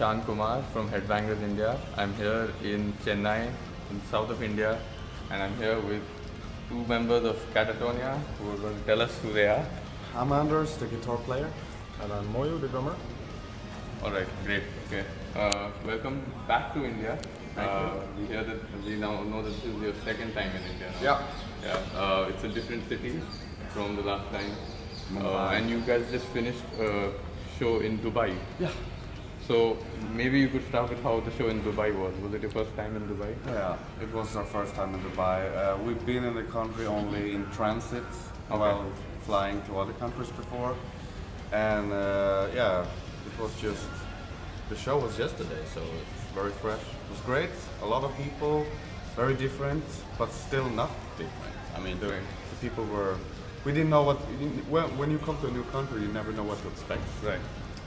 Ishaan Kumar from Headbangers India. I'm here in Chennai, in south of India, and I'm here with two members of Katatonia who are going to tell us who they are. I'm Anders, the guitar player. And I'm Moyo, the drummer. Alright, great. Okay. Welcome back to India. We hear that we now know that this is your second time in India now. Yeah. It's a different city from the last time. And you guys just finished a show in Dubai. Yeah. So maybe you could start with how the show in Dubai was. Was it your first time in Dubai? Yeah, it was our first time in Dubai. We've been in the country only in transit while flying to other countries before. And it was just, the show was yesterday, so it's very fresh. It was great, a lot of people, very different, but still not different. I mean, the people were, we didn't know what, when you come to a new country, you never know what to expect. Right.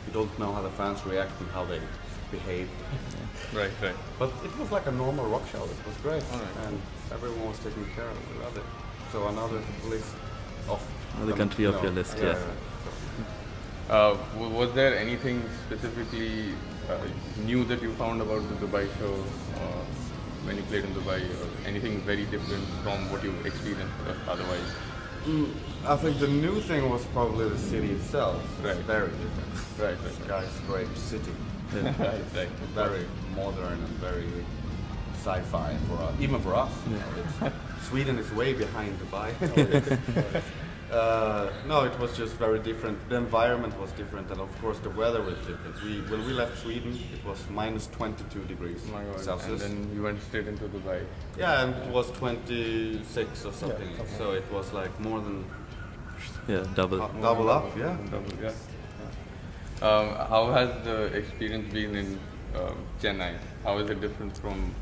You don't know how the fans react and how they behave. Right. But it was like a normal rock show, it was great. Alright. And everyone was taken care of, we loved it. So another list of... Another country off your list, yeah. Was there anything specifically new that you found about the Dubai show when you played in Dubai, or anything very different from what you experienced otherwise? I think the new thing was probably the city itself. Right. It's very different. Right. Skyscraper city. Right. Very modern and very sci-fi for us, even for us. You know, Sweden is way behind Dubai. No, it was just very different. The environment was different, and of course the weather was different. When we left Sweden, it was minus 22 degrees Oh my God. Celsius. And then you went straight into Dubai. Yeah, and it was 26 or something. Yeah, So it was like more than Double. double up. Yeah. How has the experience been in Chennai? How is it different from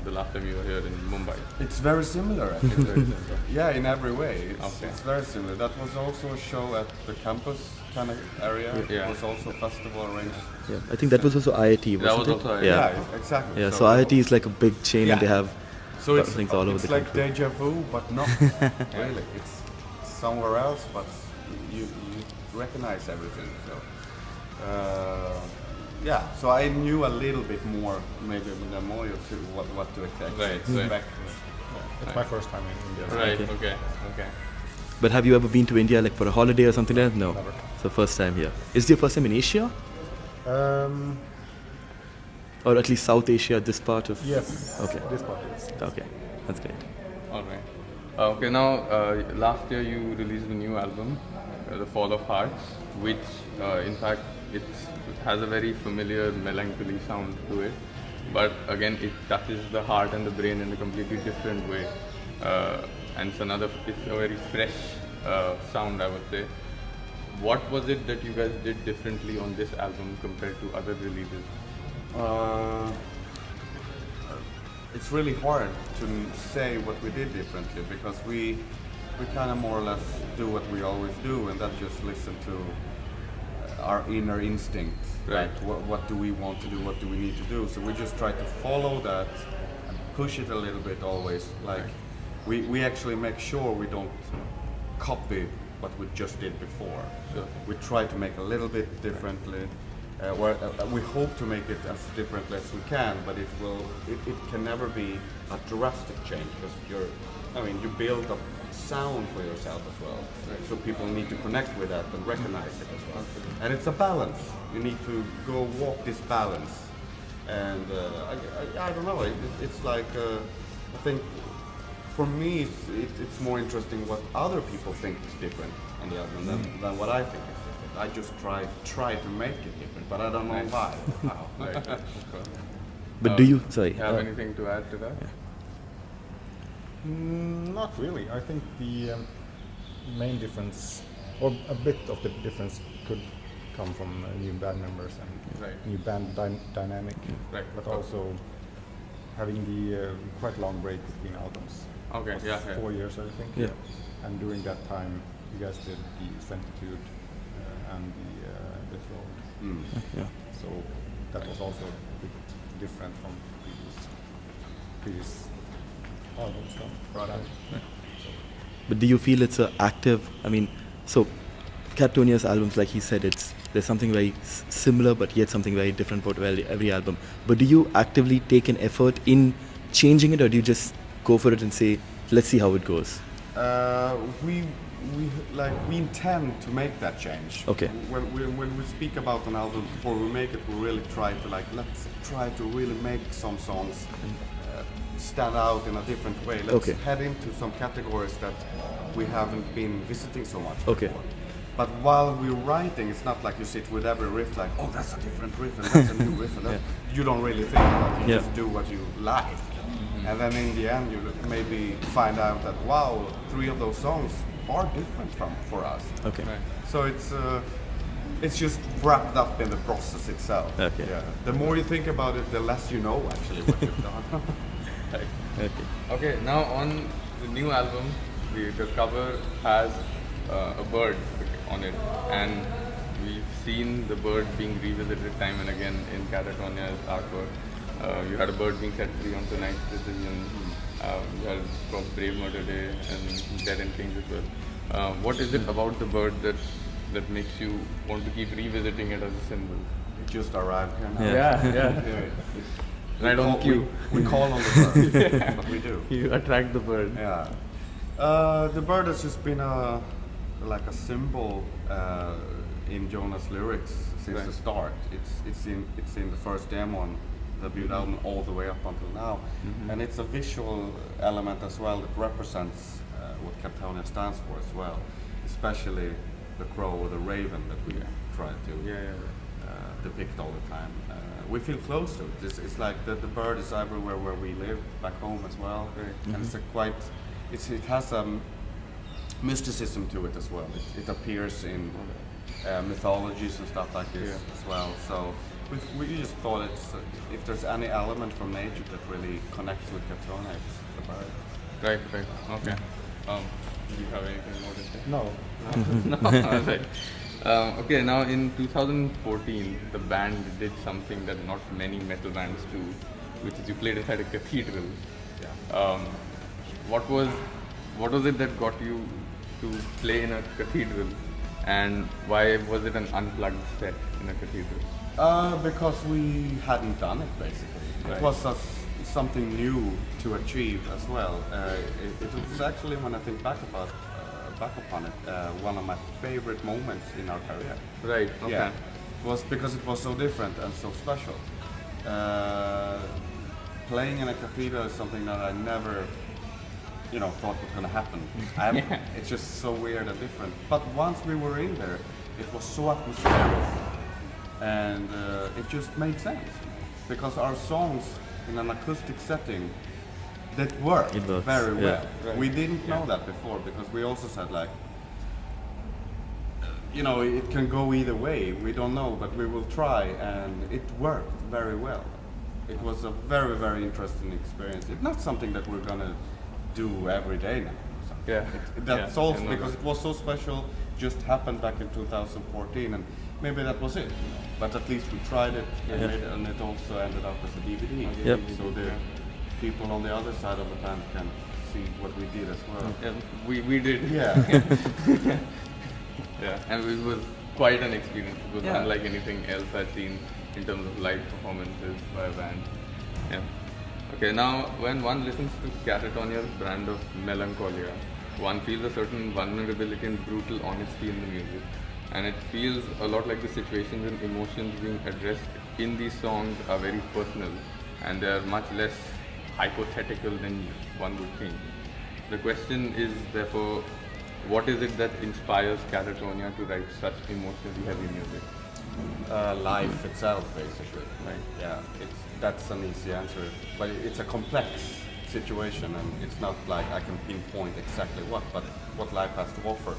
the last time you were here in Mumbai? It's very similar, actually. Yeah, in every way. Okay. It's very similar. That was also a show at the campus kind of area. Yeah. It was also a festival arranged. Yeah, I think that was also IIT, wasn't That was it? also IIT. Yeah. Exactly. Yeah, so IIT is like a big chain Yeah. and they have So it's things all over the It's like country. deja vu, but not really. It's somewhere else, but you recognize everything. So so I knew a little bit more, maybe than Moyo, to what to expect. Right. It's my first time in India. Right. Okay. Okay. But have you ever been to India like for a holiday or something like that? No. Never. So first time here. Is it your first time in Asia? Or at least South Asia, this part of... Yes. Okay. This part, yes. Okay, that's great. All right. Okay. Now, last year you released a new album, The Fall of Hearts, which, in fact, it has a very familiar melancholy sound to it. But again, it touches the heart and the brain in a completely different way. And it's a very fresh sound, I would say. What was it that you guys did differently on this album compared to other releases? It's really hard to say what we did differently because we kind of more or less do what we always do, and that's just listen to our inner instincts. Right. Like what do we want to do? What do we need to do? So we just try to follow that and push it a little bit always. Like we actually make sure we don't copy what we just did before. Sure. We try to make a little bit differently. We hope to make it as differently as we can, but it can never be a drastic change because you build a sound for yourself as well. Right? So people need to connect with that and recognize it as well. And it's a balance. You need to go walk this balance. And I don't know. It's like I think for me it's more interesting what other people think is different on the album than what I think is different. I just try to make it different, but I don't know why. How. But do you... Sorry. Have anything to add to that? Not really. I think the main difference, or a bit of the difference, could come from new band members and new band dynamic, but also having the quite long break between albums. Okay, It was 4 years, I think. Yeah. And during that time, you guys did the Sentitude and the Flow. Yeah. So that was also a bit different from previous albums done. But do you feel it's a active, so Katatonia's albums, like he said, there's something very similar, but yet something very different about every album. But do you actively take an effort in changing it, or do you just go for it and say, let's see how it goes? We intend to make that change. Okay. When we speak about an album before we make it, we really try to let's try to really make some songs stand out in a different way. Let's head into some categories that we haven't been visiting so much before. But while we're writing, it's not like you sit with every riff like, oh, that's a different riff and that's a new riff. And you don't really think about it. You just do what you like. And then in the end, you maybe find out that, wow, 3 of those songs are different for us. Okay. Right. So it's just wrapped up in the process itself. Okay. Yeah. The more you think about it, the less you know actually what you've done. Okay. Now on the new album, the cover has a bird on it, and we've seen the bird being revisited time and again in Katatonia's artwork. You had a bird being set free on Tonight's Decision. You had from Brave Murder Day and Dead and Kings as well. What is it about the bird that makes you want to keep revisiting it as a symbol? It just arrived here now. Yeah. Right on cue. We call on the bird. That's what we do. You attract the bird. Yeah. The bird has just been a symbol in Jonas' lyrics since the start. It's in the first demo on the debut album all the way up until now, and it's a visual element as well that represents what Katatonia stands for as well, especially the crow or the raven that we try to depict all the time. We feel close to it. It's like the bird is everywhere where we live, back home as well, and it has a mysticism to it as well. It appears in mythologies and stuff like this as well. So we just thought if there's any element from nature that really connects with Katatonia, it's the bird. Right. Okay. Do you have anything more to say? No. No. Okay, now in 2014, the band did something that not many metal bands do, which is you played inside a cathedral. Yeah. What was it that got you to play in a cathedral, and why was it an unplugged set in a cathedral? Because we hadn't done it basically. Right. It was something new to achieve as well. It was actually, when I think back upon it, one of my favorite moments in our career. Right. Okay. Yeah. It was because it was so different and so special. Playing in a cathedral is something that I never, thought was going to happen. It's just so weird and different. But once we were in there, it was so atmospheric, and it just made sense because our songs in an acoustic setting that worked very well. Right. We didn't know that before because we also said it can go either way. We don't know, but we will try, and it worked very well. It was a very, very interesting experience. It's not something that we're gonna do every day now. Yeah. That's also because it was so special. Just happened back in 2014, and maybe that was it. But at least we tried it, and it also ended up as a DVD. Yep. So the people on the other side of the band can see what we did as well. Yeah, we did. Yeah. Yeah, and it was quite an experience. It was unlike anything else I've seen in terms of live performances by a band. Yeah. Okay, now when one listens to Katatonia's brand of melancholia, one feels a certain vulnerability and brutal honesty in the music. And it feels a lot like the situations and emotions being addressed in these songs are very personal, and they are much less hypothetical than one would think. The question is therefore, what is it that inspires Katatonia to write such emotionally heavy music? Life itself, basically. Right? Yeah, that's an easy answer, but it's a complex situation, and it's not like I can pinpoint exactly but what life has to offer.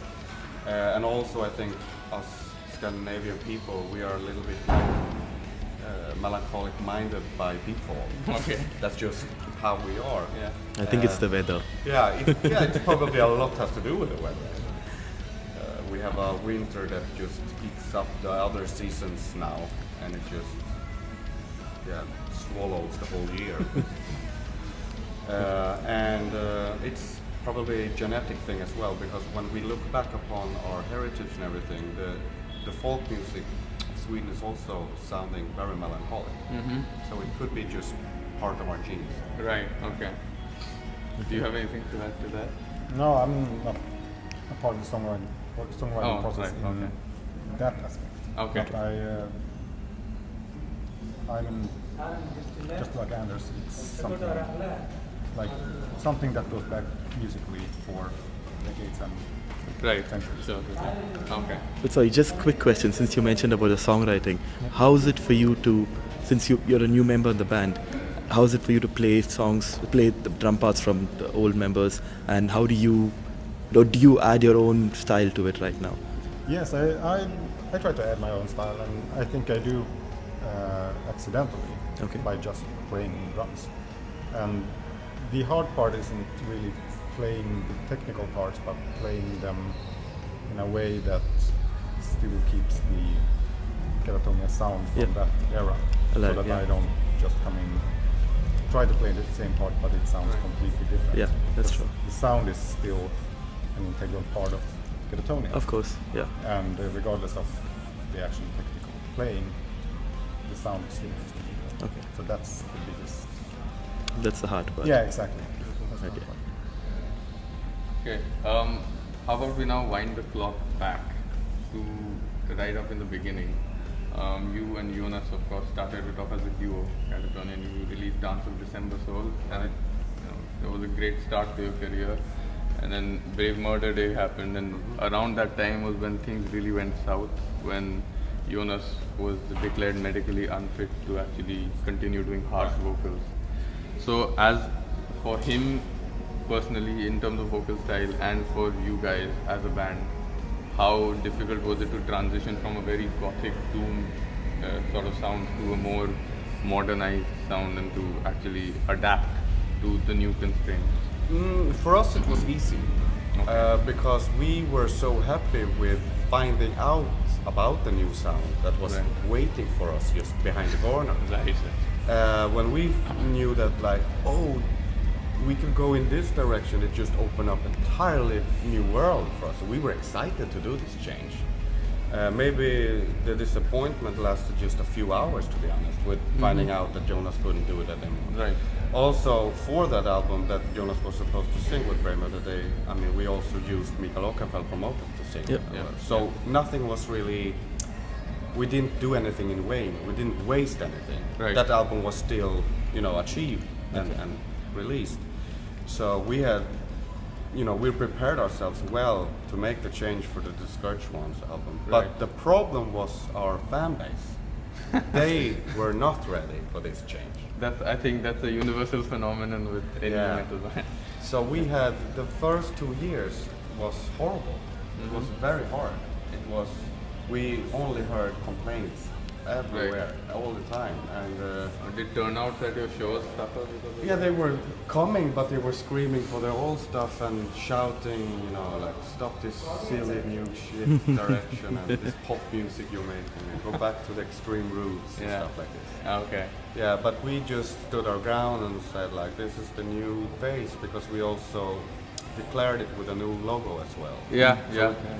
And also, I think us Scandinavian people, we are a little bit melancholic minded by default. Okay, that's just how we are. Yeah, I think it's the weather. Yeah, it's probably a lot has to do with the weather. We have a winter that just eats up the other seasons now, and it just swallows the whole year. And probably a genetic thing as well, because when we look back upon our heritage and everything, the folk music of Sweden is also sounding very melancholic. So it could be just part of our genes. Right. Okay. Do you have anything to add to that? No, I'm not a part of the songwriting process right, in that aspect. Okay. But I mean, just like Anders, it's something that goes back musically for decades and centuries. Sure. Okay. But sorry, just quick question. Since you mentioned about the songwriting, how is it for you to, since you're a new member in the band, how is it for you to play the drum parts from the old members, and how do you add your own style to it right now? Yes, I try to add my own style, and I think I do accidentally by just playing drums. And the hard part isn't really playing the technical parts, but playing them in a way that still keeps the Katatonia sound from that era, so that I don't just come in, try to play the same part, but it sounds completely different. Yeah, that's true. The sound is still an integral part of Katatonia. Of course, yeah. And regardless of the actual technical playing, the sound still needs to be there. Okay. So that's the biggest. That's the hard part. Yeah, exactly. That's the hard Okay. part. Okay. How about we now wind the clock back to right up in the beginning? You and Jonas, of course, started it off as a duo, Katatonia, and you released Dance of December Soul, and it was a great start to your career. And then Brave Murder Day happened, and around that time was when things really went south, when Jonas was declared medically unfit to actually continue doing harsh vocals. So as for him personally, in terms of vocal style, and for you guys as a band, how difficult was it to transition from a very gothic doom sort of sound to a more modernized sound, and to actually adapt to the new constraints? For us it was easy, because we were so happy with finding out about the new sound that was waiting for us just behind the corner. When we knew that, like, oh, we can go in this direction, it just opened up entirely new world for us. So we were excited to do this change. Maybe the disappointment lasted just a few hours, to be honest, with finding out that Jonas couldn't do it anymore. Right. Also, for that album that Jonas was supposed to sing with Brave Murder Day, I mean, we also used Mikael Åkerfeldt from Opeth to sing. So nothing was really, we didn't do anything in vain. We didn't waste anything. Right. That album was still, achieved and released. So we had, we prepared ourselves well to make the change for the Discouraged Ones album. Right. But the problem was our fan base. They were not ready for this change. I think that's a universal phenomenon with any metal band. So we had, the first 2 years was horrible. It was very hard. We only heard complaints everywhere, all the time. And did turnouts at your shows suffer because of yeah, they were coming, but they were screaming for their old stuff and shouting, like, stop this silly new shit direction and this pop music you're making, and go back to the extreme roots and stuff like this. Okay. Yeah, but we just stood our ground and said, like, this is the new phase, because we also declared it with a new logo as well.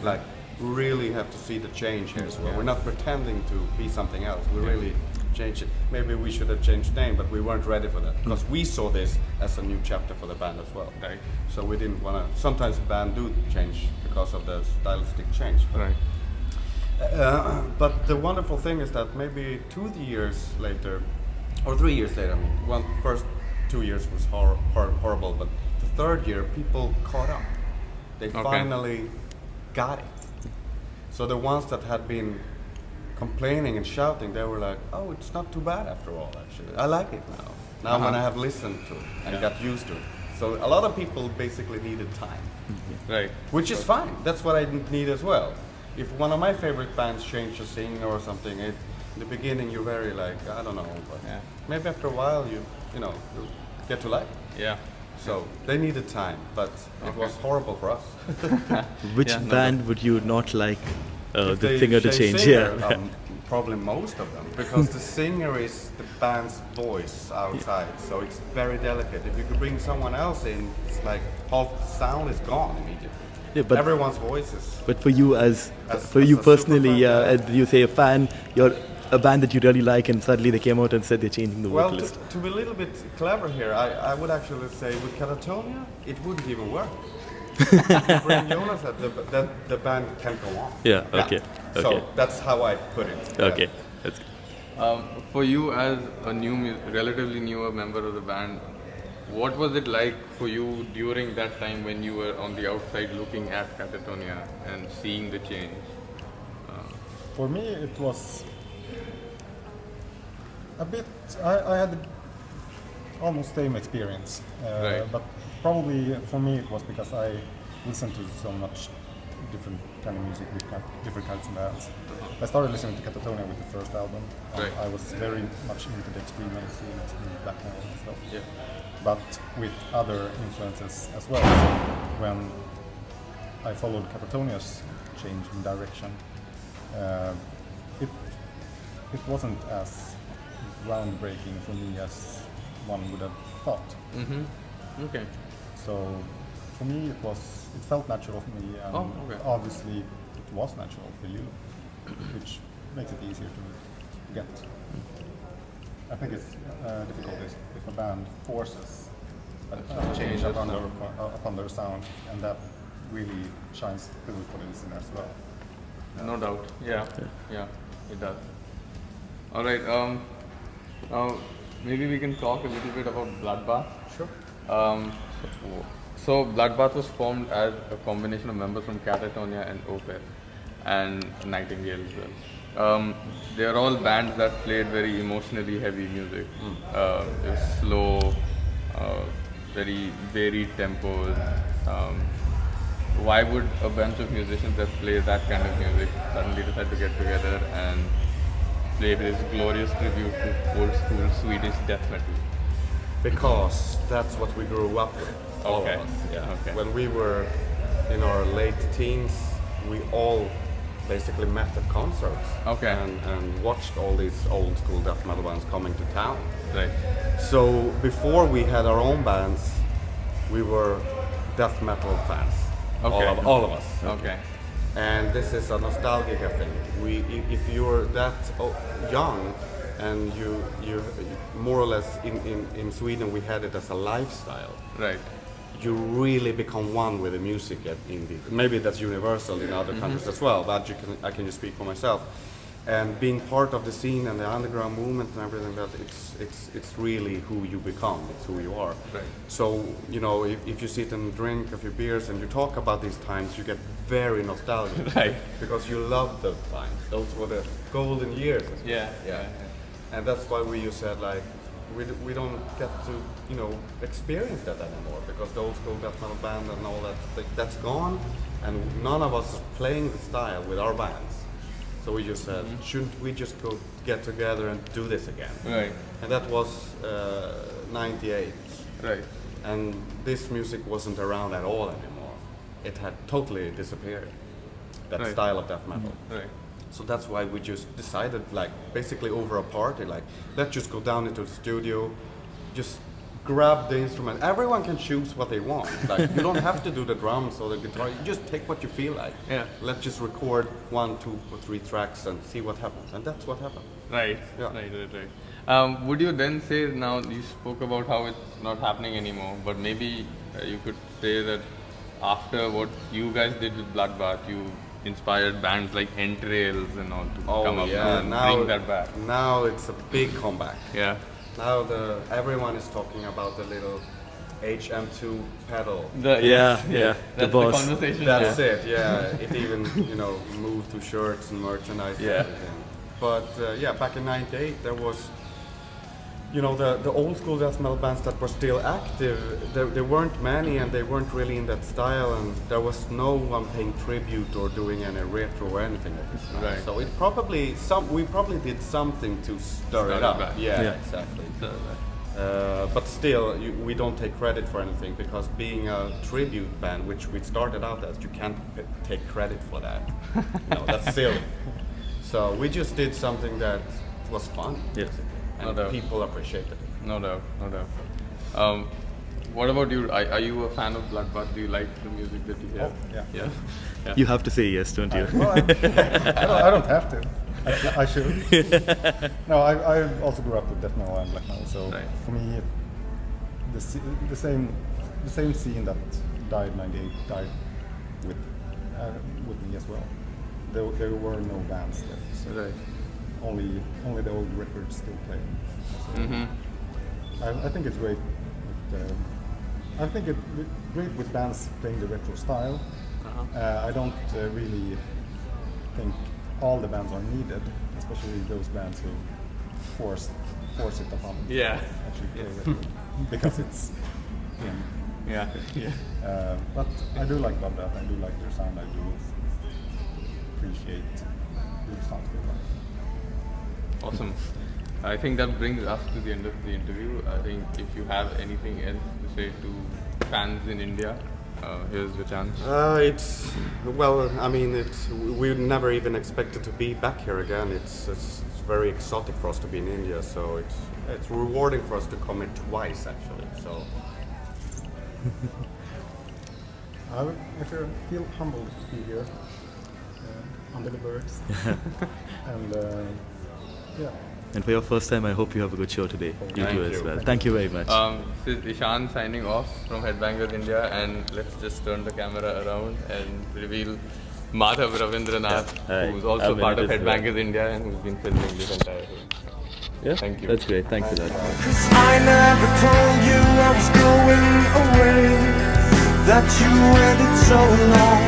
Like, we really have to see the change here as well. We're not pretending to be something else. We really changed it. Maybe we should have changed name, but we weren't ready for that, because we saw this as a new chapter for the band as well. Right. So we didn't want to. Sometimes band do change because of the stylistic change. But, but the wonderful thing is that maybe 2 years later, or 3 years later, first 2 years was horrible, but the third year people caught up. They finally got it. So the ones that had been complaining and shouting, they were like, oh, it's not too bad after all, actually. I like it now. Now when I have listened to it and got used to it. So a lot of people basically needed time. Right. Which is fine. That's what I need as well. If one of my favorite bands changes a singer or something, in the beginning you're very like, I don't know, but maybe after a while you get to like it. Yeah. So they needed time, but it was horrible for us. Which band would you not like the If they singer to change? singer, probably most of them, because the singer is the band's voice outside, so it's very delicate. If you could bring someone else in, it's like half the sound is gone immediately. Yeah, but everyone's voices. But for you for you personally, as you say, a fan, you're a band that you really like, and suddenly they came out and said they're changing the vocalist. Well, to be a little bit clever here, I would actually say with Katatonia, it wouldn't even work. Bring Jonas, the band can go on. Yeah, okay. So that's how I put it. Okay, that's good. For you as a relatively newer member of the band, what was it like for you during that time when you were on the outside looking at Katatonia and seeing the change? For me, it was a bit. I had almost same experience, Right. but probably for me it was because I listened to so much different kind of music with different kinds of bands. I started listening to Katatonia with the first album. Right. I was very much into the extreme metal scene and black metal and stuff. Yeah. But with other influences as well. When I followed Katatonia's change in direction, it wasn't as groundbreaking for me as one would have thought. Mm-hmm. Okay. So for me, it felt natural for me, and okay. obviously it was natural for you, which makes it easier to get. I think it's difficult if a band forces a change upon their sound, and that really shines through for the listener as well. No doubt. Yeah, it does. All right. Now maybe we can talk a little bit about Bloodbath. Sure. So Bloodbath was formed as a combination of members from Katatonia and Opeth and Nightingale as well. They are all bands that played very emotionally heavy music. It was slow, very varied tempos. Why would a bunch of musicians that play that kind of music suddenly decide to get together and play this glorious tribute to old school Swedish death metal? Because that's what we grew up with. All Okay. of us. Yeah. Okay. When we were in our late teens, we all basically met at concerts. Okay. And watched all these old school death metal bands coming to town. Right. So before we had our own bands, we were death metal fans. Okay. All of us. Okay. And this is a nostalgic thing. If you're that young, and you more or less in Sweden we had it as a lifestyle. Right. You really become one with the music. Maybe that's universal in other countries as well, but I can just speak for myself. And being part of the scene and the underground movement and everything, that it's really who you become. It's who you are. Right. So if you sit and drink a few beers and you talk about these times, you get very nostalgic. Right. Because you love those times. Those were the golden years. Yeah. And that's why we said like we don't get to experience that anymore, because the old school death metal band and all that's gone, and none of us is playing the style with our bands. So we just said, shouldn't we just go get together and do this again? Right. And that was 98. Right. And this music wasn't around at all anymore. It had totally disappeared, that Right. style of death metal. Right. So that's why we just decided, like, basically over a party, like, let's just go down into the studio, just grab the instrument. Everyone can choose what they want. Like, you don't have to do the drums or the guitar. You just take what you feel like. Yeah. Let's just record 1, 2, or 3 tracks and see what happens. And that's what happened. Right. Yeah. Right. Would you then say, now you spoke about how it's not happening anymore, but maybe you could say that after what you guys did with Bloodbath, you inspired bands like Entrails and all to come up and bring that back. Now it's a big comeback. Yeah. Now everyone is talking about the little HM2 pedal. That's the the boss. conversation. That's it, yeah. It even, moved to shirts and merchandise and Yeah. everything. But back in '98 there was, the old school death metal bands that were still active. There weren't many, and they weren't really in that style, and there was no one paying tribute or doing any retro or anything like this. Right. So we probably did something to stir it up. back. Yeah, exactly. But still, we don't take credit for anything, because being a tribute band, which we started out as, you can't take credit for that. No, that's silly. So we just did something that was fun. Yes. And No doubt. people appreciated it. No doubt, no doubt. What about you? Are you a fan of Bloodbath? Do you like the music that you hear? Oh, yeah. Yeah? Yeah. You have to say yes, don't you? Well, I don't have to. I should. No, I also grew up with death metal and black metal, so Right. for me, the same scene that died in '98 died with me as well. There were no bands left, so Right. only the old records still play. So Mm-hmm. I think it's great. I think it's great with bands playing the retro style. I don't really think all the bands are needed, especially those bands who force it upon them. Yeah. Actually play retro because it's. Yeah. Yeah. But I do like Bloodbath. I do like their sound. I do appreciate the sound they like. Awesome. I think that brings us to the end of the interview. I think if you have anything else to say to fans in India, here's your chance. We never even expected to be back here again. It's very exotic for us to be in India, so it's rewarding for us to come here twice actually. So I feel humbled to be here under the birds. And yeah. And for your first time, I hope you have a good show today. You Thank too as you. well. Thank you very much. This is Ishaan signing off from Headbangers India, and let's just turn the camera around and reveal Madhav Ravindranath, Hi. who's also I'm part of Madhav. Headbangers India and who's been filming this entire thing. Yeah, Thank you. That's great. Thanks a lot. I never told you I was going away, that you waited so long.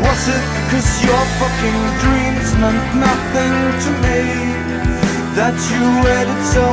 Was it 'cause your fucking dreams meant nothing to me, that you waited so